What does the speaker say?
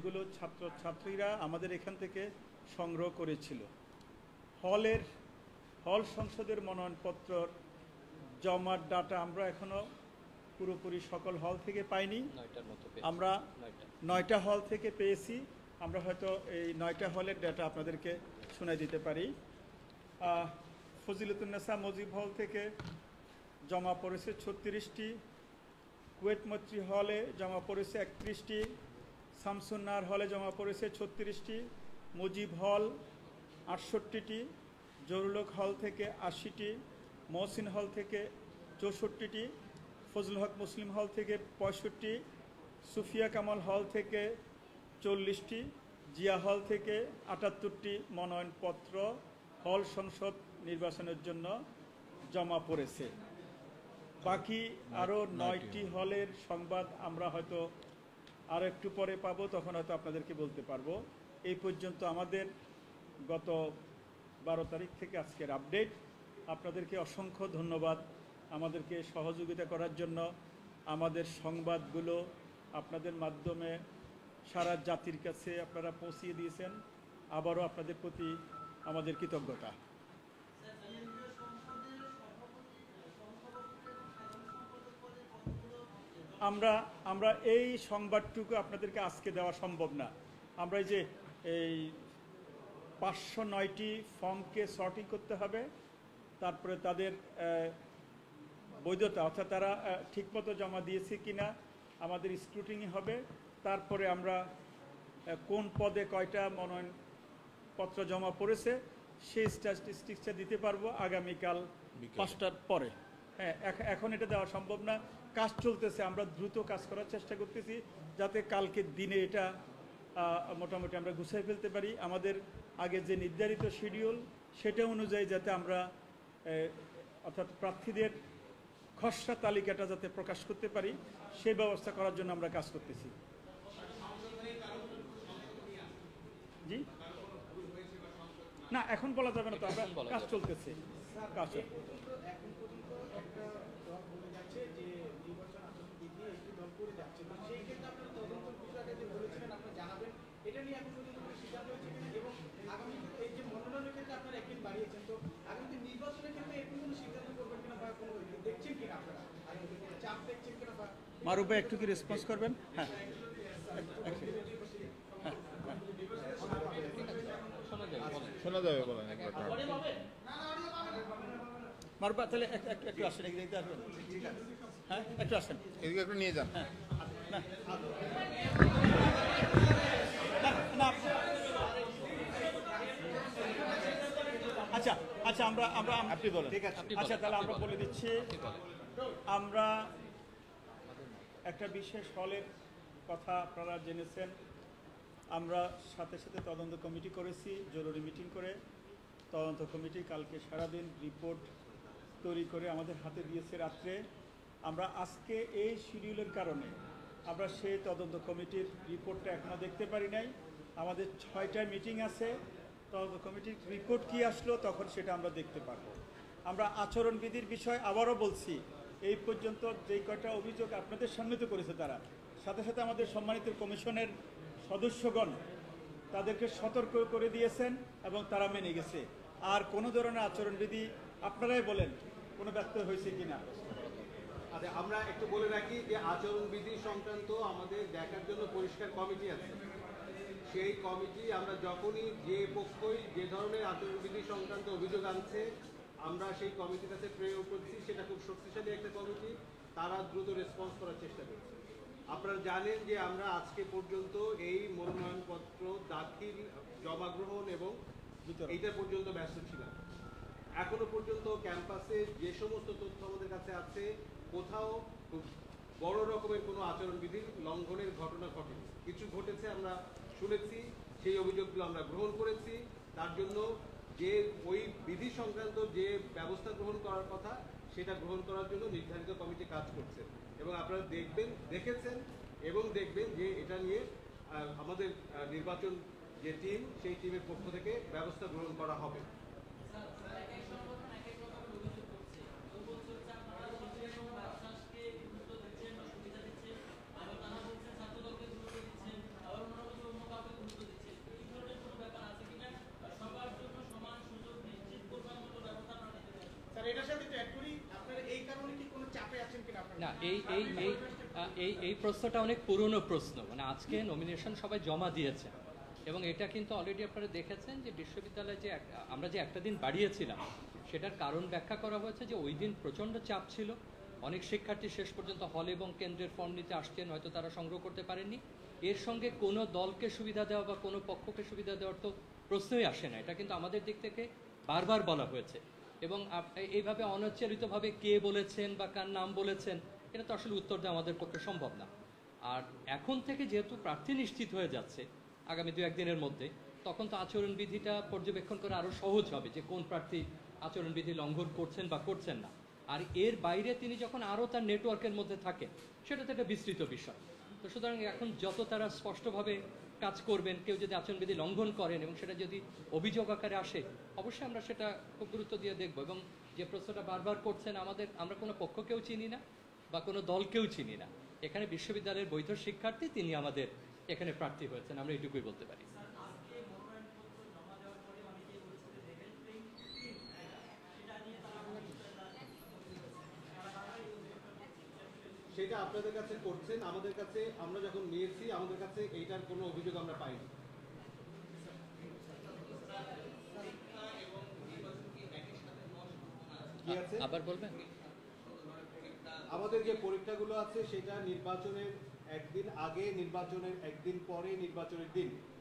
এগুলো ছাত্রছাত্রীরা আমাদের এখান থেকে সংগ্রহ করেছিল। হল সংসদের মনোনয়নপত্র জমার ডাটা আমরা এখনো পুরোপুরি সকল হল থেকে পাইনি। আমরা 9টা হল থেকে পেয়েছি। আমরা হয়তো এই 9টা হলের ডাটা আপনাদেরকে শোনাই দিতে পারি। ফজিলতুন্নেসা মুজিব হল থেকে জমা পড়েছে 36টি, কুয়েত মৈত্রী হলে জমা পড়েছে 31টি, শামসুন্নার হলে জমা পড়েছে 36টি, মুজিব হল 68টি, জরুলক হল থেকে 80টি, মহসিন হল থেকে 64টি, ফজল হক মুসলিম হল থেকে 65টি, সুফিয়া কামাল হল থেকে 40টি, জিয়া হল থেকে 78টি মনোনয়নপত্র হল সংসদ নির্বাচনের জন্য জমা পড়েছে। বাকি আরও 9টি হলের সংবাদ আমরা হয়তো আরও একটু পরে পাবো, তখন হয়তো আপনাদেরকে বলতে পারবো। এই পর্যন্ত আমাদের গত 12 তারিখ থেকে আজকের আপডেট। আপনাদেরকে অসংখ্য ধন্যবাদ আমাদেরকে সহযোগিতা করার জন্য। আমাদের সংবাদগুলো আপনাদের মাধ্যমে সারা জাতির কাছে আপনারা পৌঁছিয়ে দিয়েছেন। আবারও আপনাদের প্রতি আমাদের কৃতজ্ঞতা। আমরা এই সংবাদটুকু আপনাদেরকে আজকে দেওয়া সম্ভব না। আমরা এই যে এই 509টি ফর্মকে সর্টিং করতে হবে, তারপরে তাদের বৈধতা অর্থাৎ তারা ঠিকমতো জমা দিয়েছে কিনা আমাদের স্ক্রুটিনি হবে। তারপরে আমরা কোন পদে কয়টা মনোনয়নপত্র জমা পড়েছে সেই স্ট্যাটিস্টিক্সটা দিতে পারবো আগামীকাল 5টার পরে। হ্যাঁ, এখন এটা দেওয়া সম্ভব না, কাজ চলতেছে। আমরা দ্রুত কাজ করার চেষ্টা করতেছি যাতে কালকের দিনে এটা মোটামুটি আমরা গুছিয়ে ফেলতে পারি। আমাদের আগে যে নির্ধারিত শিডিউল সেটা অনুযায়ী যাতে আমরা অর্থাৎ প্রার্থীদের খসড়া তালিকাটা যাতে প্রকাশ করতে পারি সেই ব্যবস্থা করার জন্য আমরা কাজ করতেছি। জি না, এখন বলা যাবে না, তো আমরা কাজ চলতেছে। কাজ মারুফ ভাই একটু কি রেসপন্স করবেন? হ্যাঁ, শোনা যাবে বলেন। মারুফ ভাই তাহলে একটু আসেন, এদিকে দেখতে আসবেন। হ্যাঁ, একটু আসেন, এদিকে একটু নিয়ে যান। হ্যাঁ, আচ্ছা আচ্ছা আমরা আপনি বলেন। আচ্ছা তাহলে আমরা বলে দিচ্ছি। আমরা একটা বিশেষ হলের কথা আপনারা জেনেছেন। আমরা সাথে সাথে তদন্ত কমিটি করেছি, জরুরি মিটিং করে। তদন্ত কমিটি কালকে সারাদিন রিপোর্ট তৈরি করে আমাদের হাতে দিয়েছে রাত্রে। আমরা আজকে এই শিডিউলের কারণে আমরা সেই তদন্ত কমিটির রিপোর্টটা এখনও দেখতে পারি নাই। আমাদের 6টায় মিটিং আছে, তদন্ত কমিটির রিপোর্ট কি আসলো তখন সেটা আমরা দেখতে পারবো। আমরা আচরণবিধির বিষয় আবারও বলছি, এই পর্যন্ত যেই কয়টা অভিযোগ আপনাদের সামনে তো করেছে তারা, সাথে সাথে আমাদের সম্মানিত কমিশনের সদস্যগণ তাদেরকে সতর্ক করে দিয়েছেন এবং তারা মেনে গেছে। আর কোনো ধরনের আচরণবিধি আপনারাই বলেন কোনো ব্যত্যয় হয়েছে কিনা। আচ্ছা, আমরা একটু বলে রাখি যে আচরণবিধি সংক্রান্ত আমাদের দেখার জন্য পরিষ্কার কমিটি আছে। সেই কমিটি আমরা যখনই যে পক্ষই যে ধরনের আচরণবিধি সংক্রান্ত অভিযোগ আনছে আমরা সেই কমিটির কাছে প্রেরণ করছি। সেটা খুব শক্তিশালী একটা কমিটি, তারা দ্রুত রেসপন্স করার চেষ্টা করছে। আপনারা জানেন যে আমরা আজকে পর্যন্ত এই মনোনয়নপত্র দাখিল, জমা গ্রহণ এবং এইটা পর্যন্ত ব্যস্ত ছিলাম। এখনো পর্যন্ত ক্যাম্পাসে যে সমস্ত তথ্য আমাদের কাছে আছে কোথাও খুব বড় রকমের কোনো আচরণবিধির লঙ্ঘনের ঘটনা ঘটেনি। কিছু ঘটেছে আমরা শুনেছি, সেই অভিযোগগুলো আমরা গ্রহণ করেছি। তার জন্য যে ওই বিধি সংক্রান্ত যে ব্যবস্থা গ্রহণ করার কথা সেটা গ্রহণ করার জন্য নির্ধারিত কমিটি কাজ করছে এবং আপনারা দেখেছেন এবং দেখবেন যে এটা নিয়ে আমাদের নির্বাচন যে টিম সেই টিমের পক্ষ থেকে ব্যবস্থা গ্রহণ করা হবে। এই প্রশ্নটা অনেক পুরনো প্রশ্ন, মানে আজকে নমিনেশন সবাই জমা দিয়েছে এবং এটা কিন্তু অলরেডি আপনারা দেখেছেন যে বিশ্ববিদ্যালয়ে যে আমরা যে একটা দিন বাড়িয়েছিলাম সেটার কারণ ব্যাখ্যা করা হয়েছে যে ওই দিন প্রচণ্ড চাপ ছিল, অনেক শিক্ষার্থী শেষ পর্যন্ত হল এবং কেন্দ্রের ফর্ম নিতে আসছেন, হয়তো তারা সংগ্রহ করতে পারেননি। এর সঙ্গে কোনো দলকে সুবিধা দেওয়া বা কোনো পক্ষকে সুবিধা দেওয়ার তো প্রশ্নই আসে না, এটা কিন্তু আমাদের দিক থেকে বারবার বলা হয়েছে এবং এইভাবে অনাচারিতভাবে কে বলেছেন বা কার নাম বলেছেন এটা তো আসলে উত্তর দেওয়া আমাদের পক্ষে সম্ভব না। আর এখন থেকে যেহেতু প্রার্থী নিশ্চিত হয়ে যাচ্ছে আগামী 2-1 দিনের মধ্যে, তখন তো আচরণবিধিটা পর্যবেক্ষণ করা আরও সহজ হবে যে কোন প্রার্থী আচরণবিধি লঙ্ঘন করছেন বা করছেন না। আর এর বাইরে তিনি যখন আরও তার নেটওয়ার্কের মধ্যে থাকেন সেটা তো একটা বিস্তৃত বিষয়। তো সুতরাং এখন যত তারা স্পষ্টভাবে কাজ করবেন, কেউ যদি আচরণবিধি লঙ্ঘন করেন এবং সেটা যদি অভিযোগ আকারে আসে, অবশ্যই আমরা সেটা খুব গুরুত্ব দিয়ে দেখব। এবং যে প্রশ্নটা বারবার করছেন, আমরা কোনো পক্ষকেও চিনি না বা কোনো দলকেও চিনি না, এখানে বিশ্ববিদ্যালয়ের বৈধ শিক্ষার্থী তিনি আমাদের এখানে প্রার্থী হয়েছেন, আমরা এটুকুই বলতে পারি। সেটা আপনাদের কাছে করছেন, আমাদের কাছে আমরা যখন নিয়েছি আমাদের কাছে এইটার কোনো অভিযোগ আমরা পাইনি। কি আছে আবার বলবেন? আমাদের যে পরীক্ষাগুলো আছে সেটা নির্বাচনের একদিন আগে, নির্বাচনের একদিন পরে, নির্বাচনের দিন